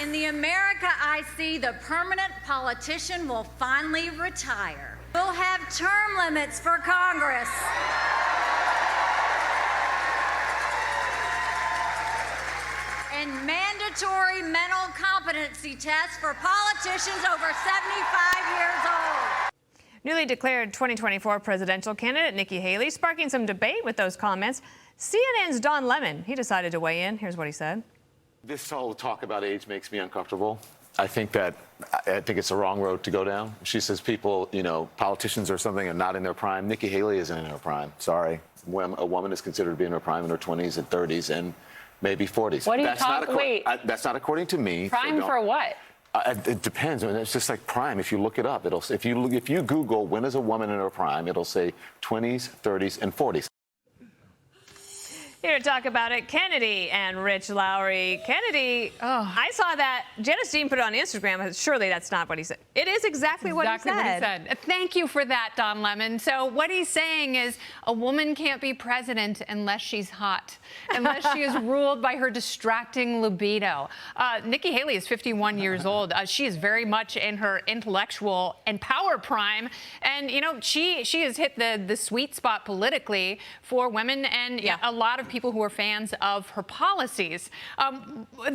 In the America I see, the permanent politician will finally retire. We'll have term limits for Congress. And mandatory mental competency tests for politicians over 75 years old. Newly declared 2024 presidential candidate Nikki Haley sparking some debate with those comments. CNN's Don Lemon, he decided to weigh in. Here's what he said. This whole talk about age makes me uncomfortable. I think it's the wrong road to go down. She says people, politicians or something are not in their prime. Nikki Haley isn't in her prime. Sorry. When a woman is considered to be in her prime in her 20s and 30s and maybe 40s. What are you talking? Wait. That's not according to me. Prime for what? It depends. I mean, it's just like prime. If you look it up, it'll. If you Google when is a woman in her prime, it'll say 20s, 30s, and 40s. Here to talk about it, Kennedy and Rich Lowry. Kennedy, I saw that. Janice Dean put it on Instagram. Surely that's not what he said. It is exactly what he said. Thank you for that, Don Lemon. So what he's saying is a woman can't be president unless she's hot, unless she is ruled by her distracting libido. Nikki Haley is 51 years old. She is very much in her intellectual and power prime. And, she has hit the sweet spot politically for women and a lot of people who are fans of her policies.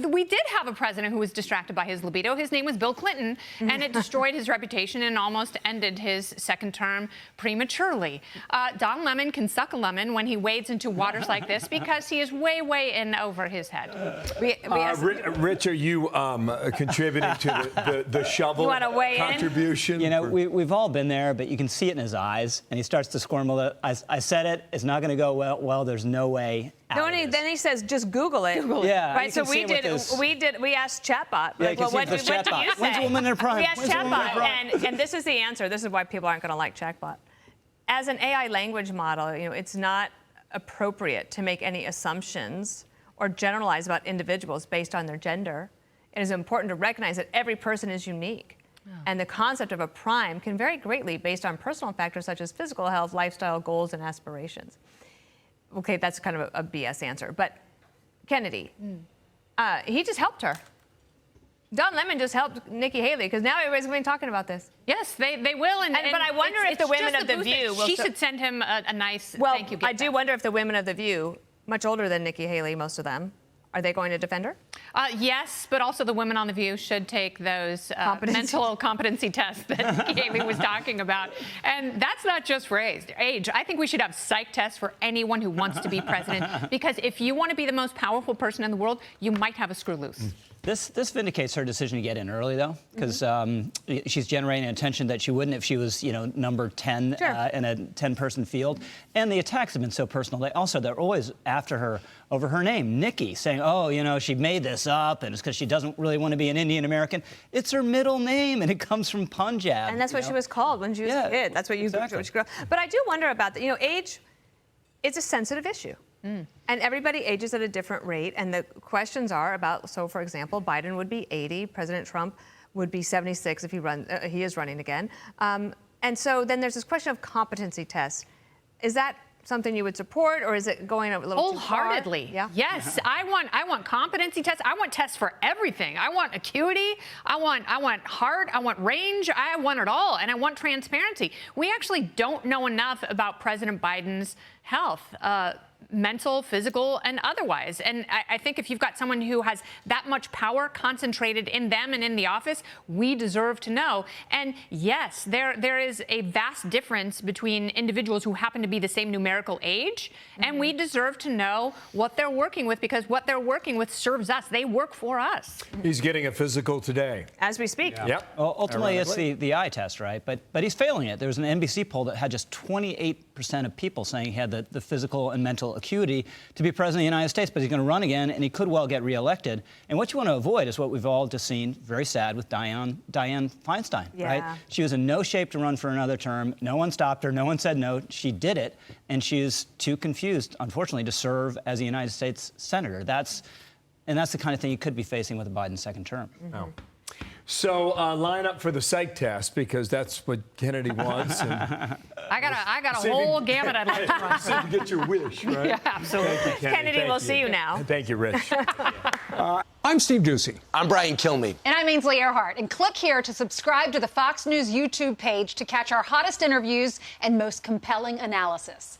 We did have a president who was distracted by his libido. His name was Bill Clinton, and it destroyed his reputation and almost ended his second term prematurely. Don Lemon can suck a lemon when he wades into waters like this because he is way, way in over his head. Rich, are you contributing to the shovel contribution? We've all been there, but you can see it in his eyes, and he starts to squirm a little. I said it. It's not going to go well. Well, there's no way. Then he says, just Google it. Yeah. Right. So we asked chatbot. Yeah, like, well, what do you say? When's a woman in her prime? We asked chatbot, and this is the answer. This is why people aren't going to like chatbot. As an AI language model, it's not appropriate to make any assumptions or generalize about individuals based on their gender. It is important to recognize that every person is unique. Oh. And the concept of a prime can vary greatly based on personal factors such as physical health, lifestyle goals, and aspirations. Okay, that's kind of a BS answer. But Kennedy, he just helped her. Don Lemon just helped Nikki Haley because now everybody's going to be talking about this. Yes, they will. But I wonder if the women of The View will... She should send him a nice thank you gift. I do wonder if the women of The View, much older than Nikki Haley, most of them, are they going to defend her? Yes, but also the women on The View should take those mental competency tests that Nikki Haley was talking about. And that's not just for age. I think we should have psych tests for anyone who wants to be president, because if you want to be the most powerful person in the world, you might have a screw loose. This vindicates her decision to get in early, though, because she's generating attention that she wouldn't if she was, number 10 in a 10-person field. And the attacks have been so personal. They're always after her over her name, Nikki, saying, oh, she made this up, and it's because she doesn't really want to be an Indian American. It's her middle name, and it comes from Punjab. And that's what she was called when she was a kid. That's what you grew up. But I do wonder about that. Age, it's a sensitive issue. And everybody ages at a different rate, and the questions are about, so for example, Biden would be 80, President Trump would be 76 if he is running again. And so then there's this question of competency tests. Is that something you would support, or is it going a little wholeheartedly? Too far? Yeah? Yes, I want competency tests. I want tests for everything. I want acuity. I want heart. I want range. I want it all, and I want transparency. We actually don't know enough about President Biden's health. Mental, physical, and otherwise. And I think if you've got someone who has that much power concentrated in them and in the office, we deserve to know. And yes, there is a vast difference between individuals who happen to be the same numerical age, and we deserve to know what they're working with, because what they're working with serves us. They work for us. He's getting a physical today. As we speak. Yeah. Yep. Well, ultimately, it's the eye test, right? But he's failing it. There was an NBC poll that had just 28% of people saying he had the physical and mental acuity to be president of the United States, but he's going to run again, and he could well get reelected. And what you want to avoid is what we've all just seen, very sad, with Dianne Feinstein, right? She was in no shape to run for another term. No one stopped her. No one said no. She did it, and she is too confused, unfortunately, to serve as a United States senator. That's the kind of thing you could be facing with a Biden second term. Oh. So line up for the psych test, because that's what Kennedy wants. And I got a whole gamut I'd like to run. So you get your wish, right? Yeah, absolutely. Thank you, Kennedy, we'll see you now. Thank you, Rich. I'm I'm Steve Doocy. I'm Brian Kilmeade. And I'm Ainsley Earhart. And click here to subscribe to the Fox News YouTube page to catch our hottest interviews and most compelling analysis.